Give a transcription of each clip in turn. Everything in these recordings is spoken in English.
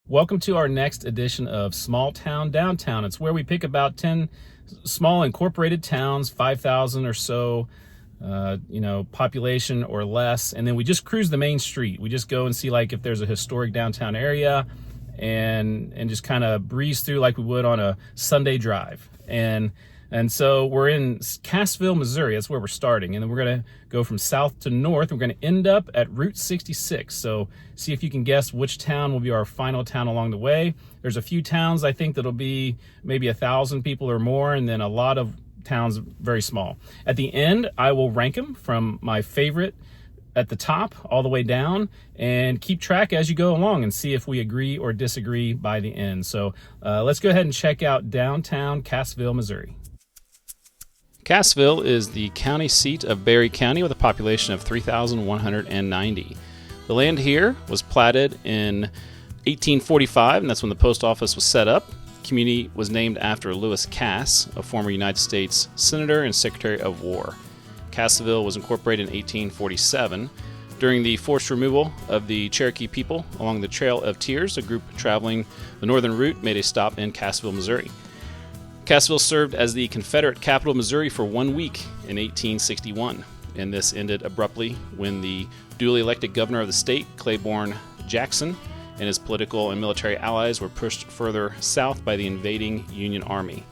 Welcome to our next edition of Small Town Downtown. It's where we pick about 10 small incorporated towns, 5,000 or so, population or less, and then we just cruise the main street. We just go and see like if there's a historic downtown area, and just kind of breeze through like we would on a Sunday drive. And so we're in Cassville, Missouri. That's where we're starting. And then we're going to go from south to north. We're going to end up at Route 66. So see if you can guess which town will be our final town along the way. There's a few towns I think that'll be maybe 1,000 people or more, and then a lot of towns very small. At the end, I will rank them from my favorite at the top all the way down, and keep track as you go along and see if we agree or disagree by the end. So let's go ahead and check out downtown Cassville, Missouri. Cassville is the county seat of Berry County with a population of 3,190. The land here was platted in 1845, and that's when the post office was set up. The community was named after Lewis Cass, a former United States Senator and Secretary of War. Cassville was incorporated in 1847. During the forced removal of the Cherokee people along the Trail of Tears, a group traveling the northern route made a stop in Cassville, Missouri. Cassville served as the Confederate capital of Missouri for 1 week in 1861, and this ended abruptly when the duly elected governor of the state, Claiborne Jackson, and his political and military allies were pushed further south by the invading Union Army.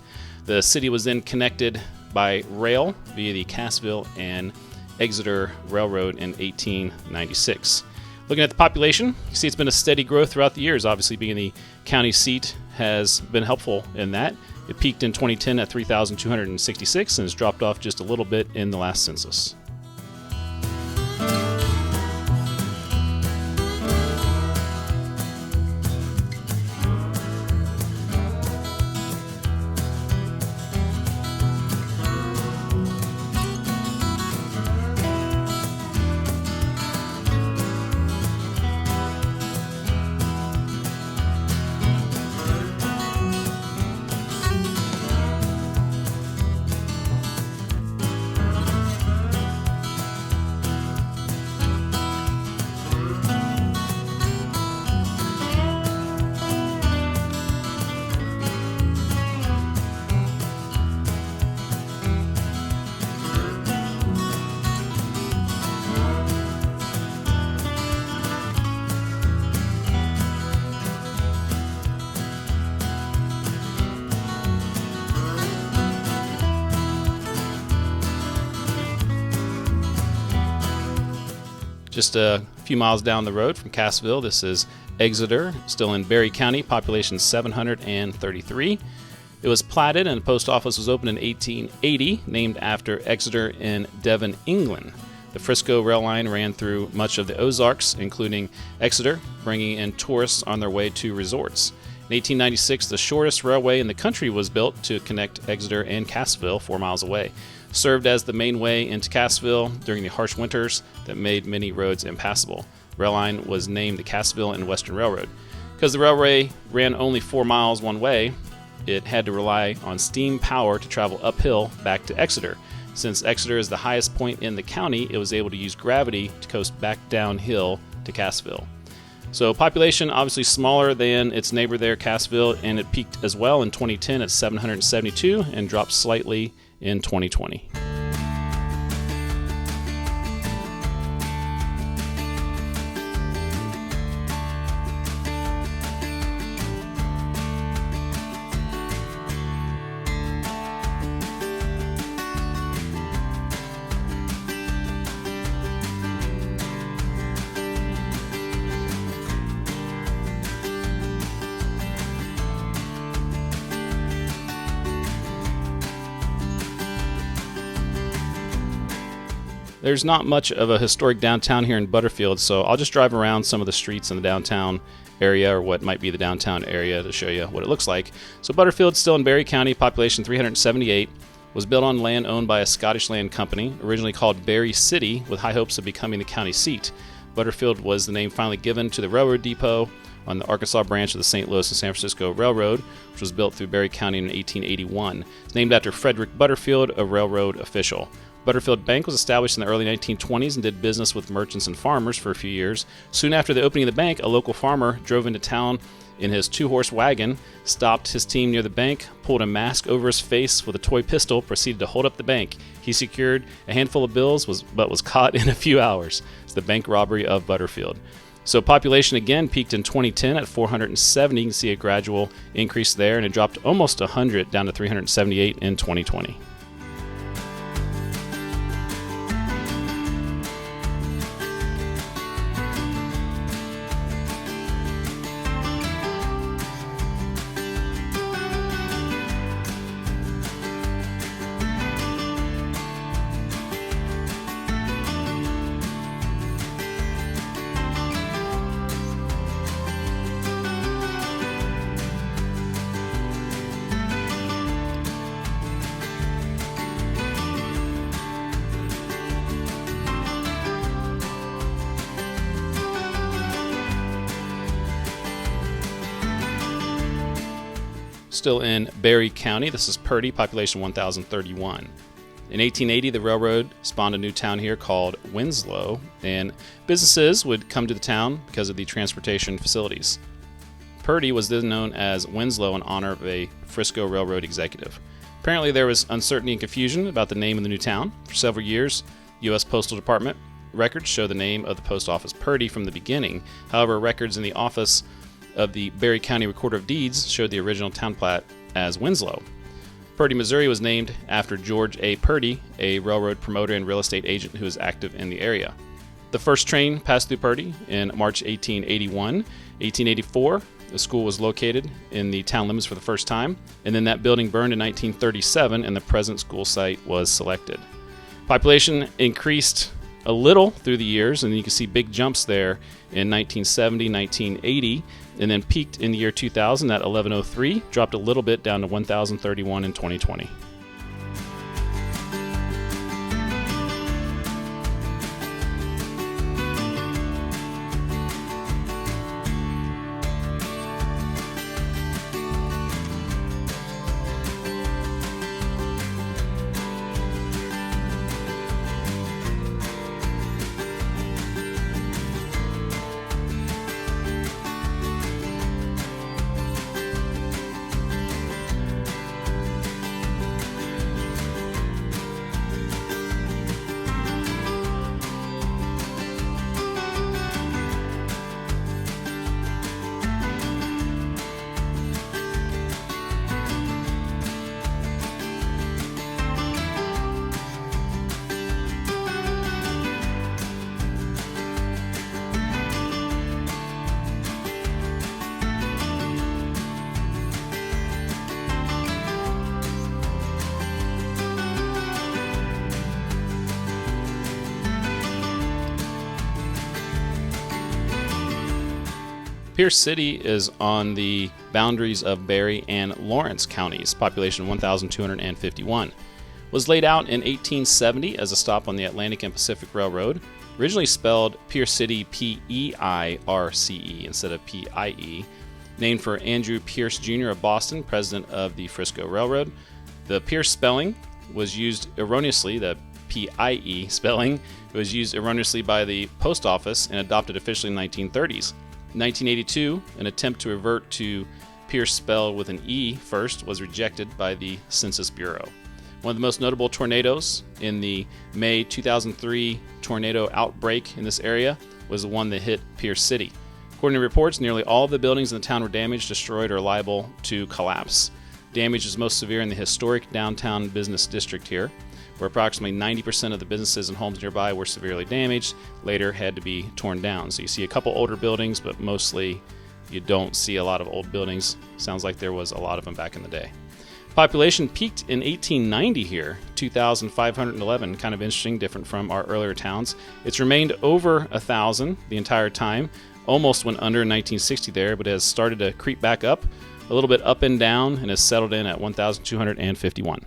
The city was then connected by rail via the Cassville and Exeter Railroad in 1896. Looking at the population, you see it's been a steady growth throughout the years. Obviously, being the county seat has been helpful in that. It peaked in 2010 at 3,266 and has dropped off just a little bit in the last census. Just a few miles down the road from Cassville, this is Exeter, still in Berry County, population 733. It was platted and the post office was opened in 1880, named after Exeter in Devon, England. The Frisco rail line ran through much of the Ozarks, including Exeter, bringing in tourists on their way to resorts. In 1896, the shortest railway in the country was built to connect Exeter and Cassville 4 miles away. Served as the main way into Cassville during the harsh winters that made many roads impassable. The rail line was named the Cassville and Western Railroad. Because the railway ran only 4 miles one way, it had to rely on steam power to travel uphill back to Exeter. Since Exeter is the highest point in the county, it was able to use gravity to coast back downhill to Cassville. So population obviously smaller than its neighbor there, Cassville, and it peaked as well in 2010 at 772 and dropped slightly in 2020. There's not much of a historic downtown here in Butterfield, so I'll just drive around some of the streets in the downtown area, or what might be the downtown area, to show you what it looks like. So Butterfield's still in Berry County, population 378, was built on land owned by a Scottish land company, originally called Berry City, with high hopes of becoming the county seat. Butterfield was the name finally given to the railroad depot on the Arkansas branch of the St. Louis and San Francisco Railroad, which was built through Berry County in 1881. It's named after Frederick Butterfield, a railroad official. Butterfield Bank was established in the early 1920s and did business with merchants and farmers for a few years. Soon after the opening of the bank, a local farmer drove into town in his 2-horse wagon, stopped his team near the bank, pulled a mask over his face with a toy pistol, proceeded to hold up the bank. He secured a handful of bills, but was caught in a few hours. It's the bank robbery of Butterfield. So population again peaked in 2010 at 470. You can see a gradual increase there, and it dropped almost 100 down to 378 in 2020. Still in Berry County, this is Purdy, population 1,031. In 1880, the railroad spawned a new town here called Winslow, and businesses would come to the town because of the transportation facilities. Purdy was then known as Winslow in honor of a Frisco Railroad executive. Apparently, there was uncertainty and confusion about the name of the new town. For several years, U.S. Postal Department records show the name of the post office Purdy from the beginning. However, records in the office of the Berry County Recorder of Deeds showed the original town plat as Winslow. Purdy, Missouri was named after George A. Purdy, a railroad promoter and real estate agent who was active in the area. The first train passed through Purdy in March 1881. 1884, the school was located in the town limits for the first time, and then that building burned in 1937 and the present school site was selected. Population increased a little through the years, and you can see big jumps there in 1970, 1980, and then peaked in the year 2000 at 1103, dropped a little bit down to 1,031 in 2020. Pierce City is on the boundaries of Berry and Lawrence counties, population 1,251. Was laid out in 1870 as a stop on the Atlantic and Pacific Railroad, originally spelled Pierce City P-E-I-R-C-E instead of P-I-E, named for Andrew Pierce Jr. of Boston, president of the Frisco Railroad. The Pierce spelling was used erroneously, the P-I-E spelling was used erroneously by the post office and adopted officially in the 1930s. In 1982, an attempt to revert to Pierce spelled with an E first was rejected by the Census Bureau. One of the most notable tornadoes in the May 2003 tornado outbreak in this area was the one that hit Pierce City. According to reports, nearly all of the buildings in the town were damaged, destroyed, or liable to collapse. Damage is most severe in the historic downtown business district here, where approximately 90% of the businesses and homes nearby were severely damaged, later had to be torn down. So you see a couple older buildings, but mostly you don't see a lot of old buildings. Sounds like there was a lot of them back in the day. Population peaked in 1890 here, 2,511, kind of interesting, different from our earlier towns. It's remained over 1,000 the entire time, almost went under in 1960 there, but has started to creep back up, a little bit up and down, and has settled in at 1,251.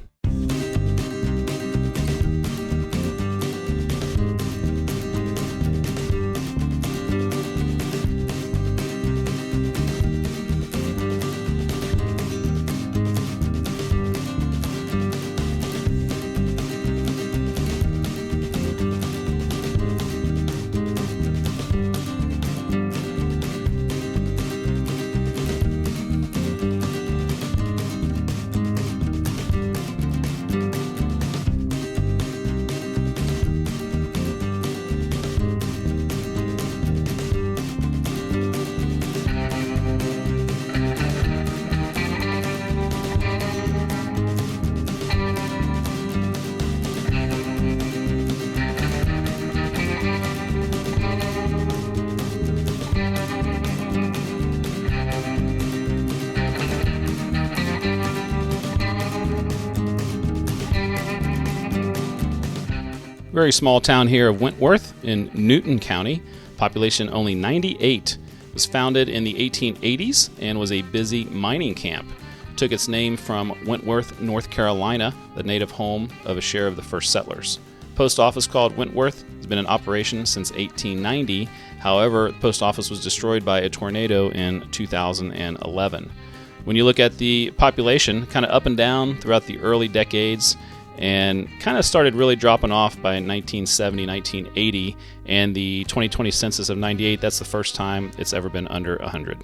Very small town here of Wentworth in Newton County, population only 98. It was founded in the 1880s and was a busy mining camp. It took its name from Wentworth, North Carolina, the native home of a share of the first settlers. Post office called Wentworth has been in operation since 1890. However, the post office was destroyed by a tornado in 2011. When you look at the population, kind of up and down throughout the early decades, and kind of started really dropping off by 1970, 1980, and the 2020 census of 98, that's the first time it's ever been under 100.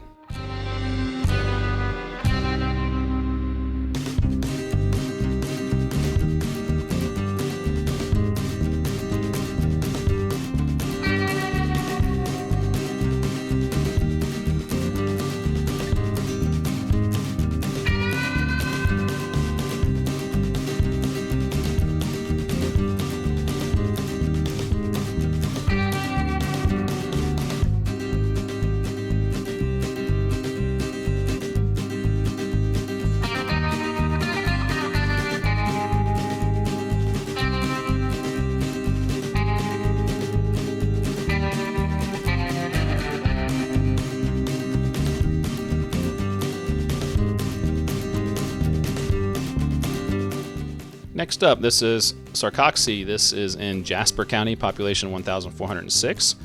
Next up, this is Sarcoxie. This is in Jasper County, population 1,406.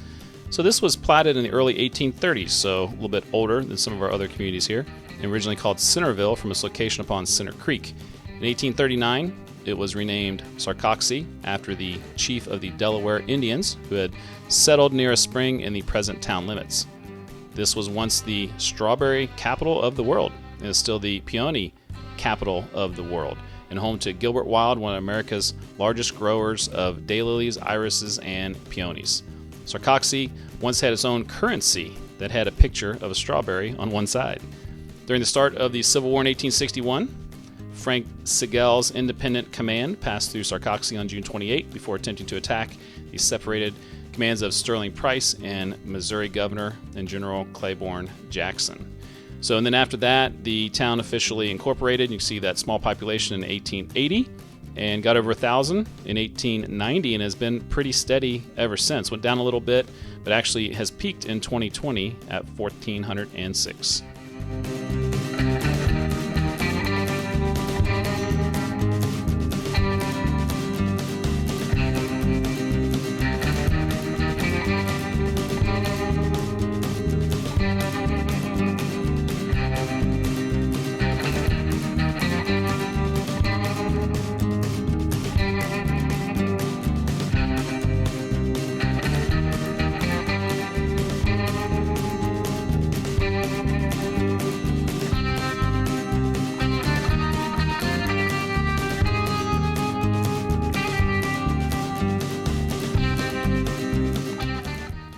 So this was platted in the early 1830s, so a little bit older than some of our other communities here, and originally called Centerville from its location upon Center Creek. In 1839, it was renamed Sarcoxie after the chief of the Delaware Indians who had settled near a spring in the present town limits. This was once the strawberry capital of the world, and is still the peony capital of the world, and home to Gilbert Wild, one of America's largest growers of daylilies, irises, and peonies. Sarcoxie once had its own currency that had a picture of a strawberry on one side. During the start of the Civil War in 1861, Frank Sigel's independent command passed through Sarcoxie on June 28 before attempting to attack the separated commands of Sterling Price and Missouri Governor and General Claiborne Jackson. So, and then after that, the town officially incorporated. You can see that small population in 1880 and got over 1,000 in 1890 and has been pretty steady ever since. Went down a little bit, but actually has peaked in 2020 at 1,406.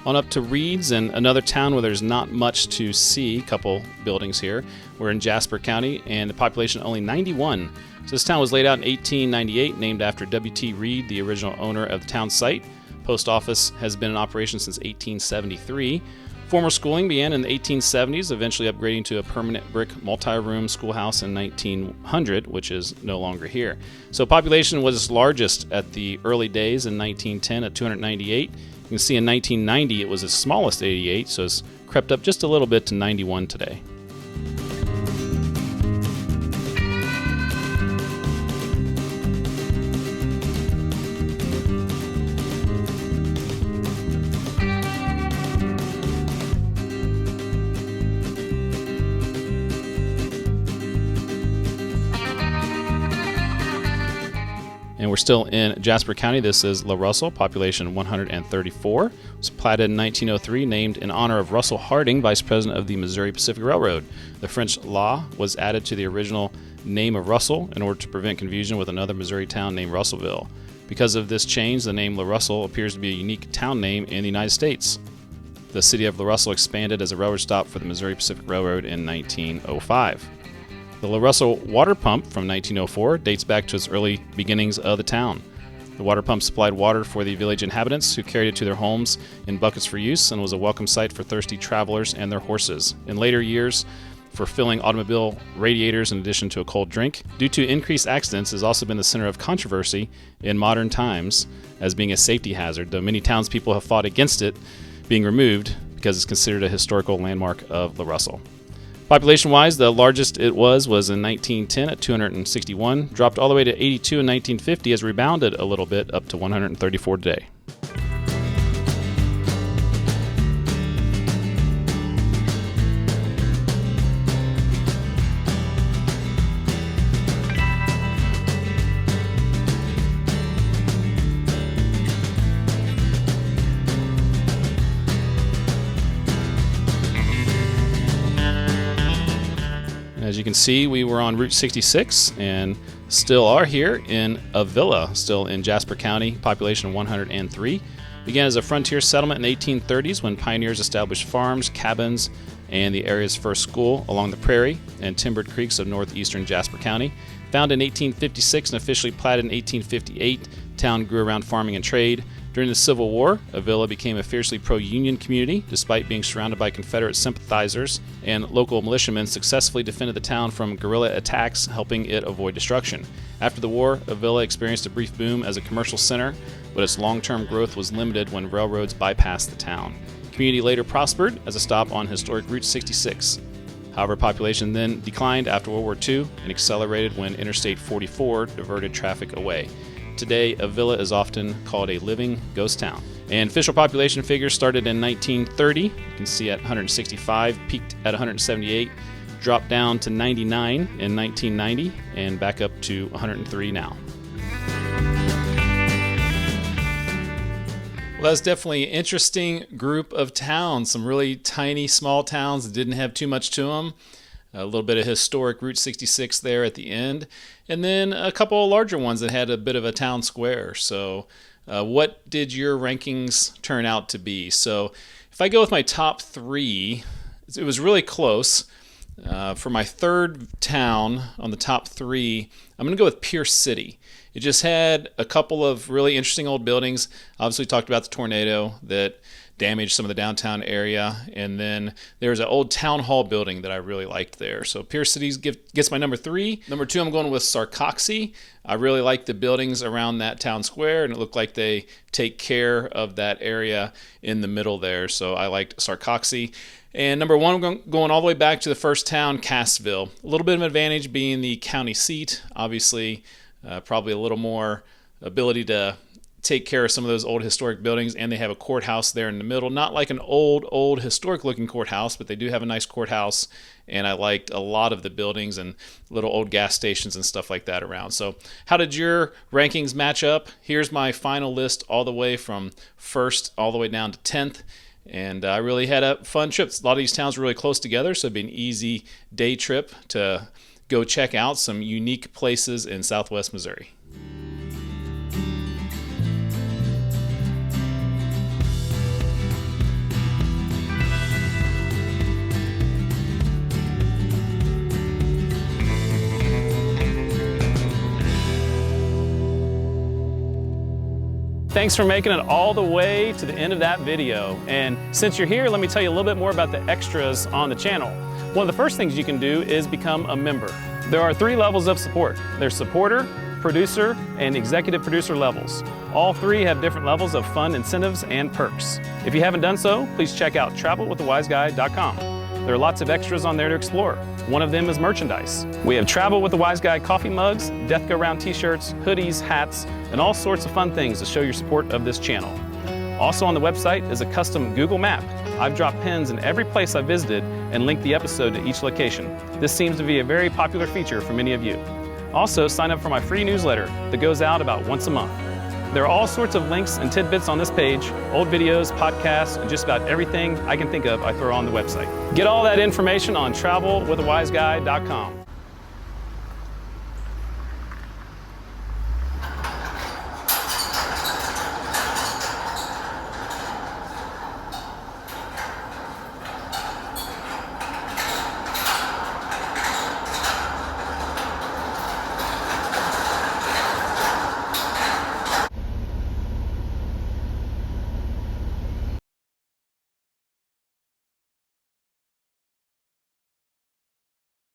On up to Reeds, and another town where there's not much to see. A couple buildings here. We're in Jasper County, and the population only 91. So this town was laid out in 1898, named after W.T. Reed, the original owner of the town site. Post office has been in operation since 1873. Formal schooling began in the 1870s, eventually upgrading to a permanent brick multi-room schoolhouse in 1900, which is no longer here. So population was largest at the early days in 1910 at 298. You can see in 1990 it was its smallest 88, so it's crept up just a little bit to 91 today. And we're still in Jasper County. This is La Russell, population 134. It was platted in 1903, named in honor of Russell Harding, Vice President of the Missouri Pacific Railroad. The French law was added to the original name of Russell in order to prevent confusion with another Missouri town named Russellville. Because of this change, the name La Russell appears to be a unique town name in the United States. The city of La Russell expanded as a railroad stop for the Missouri Pacific Railroad in 1905. The La Russell water pump from 1904 dates back to its early beginnings of the town. The water pump supplied water for the village inhabitants who carried it to their homes in buckets for use and was a welcome sight for thirsty travelers and their horses. In later years, for filling automobile radiators in addition to a cold drink. Due to increased accidents, it has also been the center of controversy in modern times as being a safety hazard, though many townspeople have fought against it being removed because it's considered a historical landmark of La Russell. Population-wise, the largest it was in 1910 at 261, dropped all the way to 82 in 1950, has rebounded a little bit up to 134 today. As you can see, we were on Route 66 and still are here in Avilla, still in Jasper County, population 103. Began as a frontier settlement in the 1830s when pioneers established farms, cabins, and the area's first school along the prairie and timbered creeks of northeastern Jasper County. Founded in 1856 and officially platted in 1858, town grew around farming and trade. During the Civil War, Avilla became a fiercely pro-Union community, despite being surrounded by Confederate sympathizers, and local militiamen successfully defended the town from guerrilla attacks, helping it avoid destruction. After the war, Avilla experienced a brief boom as a commercial center, but its long-term growth was limited when railroads bypassed the town. The community later prospered as a stop on historic Route 66. However, population then declined after World War II and accelerated when Interstate 44 diverted traffic away. Today, Avilla is often called a living ghost town. And official population figures started in 1930. You can see at 165, peaked at 178, dropped down to 99 in 1990, and back up to 103 now. Well, that's definitely an interesting group of towns. Some really tiny, small towns that didn't have too much to them. A little bit of historic Route 66 there at the end, and then a couple of larger ones that had a bit of a town square. So what did your rankings turn out to be? So if I go with my top three, it was really close. For my third town on the top three, I'm going to go with Pierce City. It just had a couple of really interesting old buildings. Obviously, we talked about the tornado that damaged some of the downtown area, and then there's an old town hall building that I really liked there. So Pierce City gets my number three. Number two, I'm going with Sarcoxie. I really like the buildings around that town square, and it looked like they take care of that area in the middle there. So I liked Sarcoxie. And number one, I'm going all the way back to the first town, Cassville. A little bit of an advantage being the county seat. Obviously, probably a little more ability to take care of some of those old historic buildings, and they have a courthouse there in the middle. Not like an old historic looking courthouse, but they do have a nice courthouse, and I liked a lot of the buildings and little old gas stations and stuff like that around. So how did your rankings match up? Here's my final list all the way from first all the way down to 10th. And I really had a fun trip. A lot of these towns were really close together, so it'd be an easy day trip to go check out some unique places in Southwest Missouri. Thanks for making it all the way to the end of that video. And since you're here, let me tell you a little bit more about the extras on the channel. One of the first things you can do is become a member. There are 3 levels of support. There's supporter, producer, and executive producer levels. All 3 have different levels of fun incentives and perks. If you haven't done so, please check out travelwiththewiseguy.com. There are lots of extras on there to explore. One of them is merchandise. We have Travel with the Wise Guy coffee mugs, Death Go Round t-shirts, hoodies, hats, and all sorts of fun things to show your support of this channel. Also on the website is a custom Google map. I've dropped pins in every place I've visited and linked the episode to each location. This seems to be a very popular feature for many of you. Also, sign up for my free newsletter that goes out about once a month. There are all sorts of links and tidbits on this page, old videos, podcasts, and just about everything I can think of I throw on the website. Get all that information on travelwiththewiseguy.com.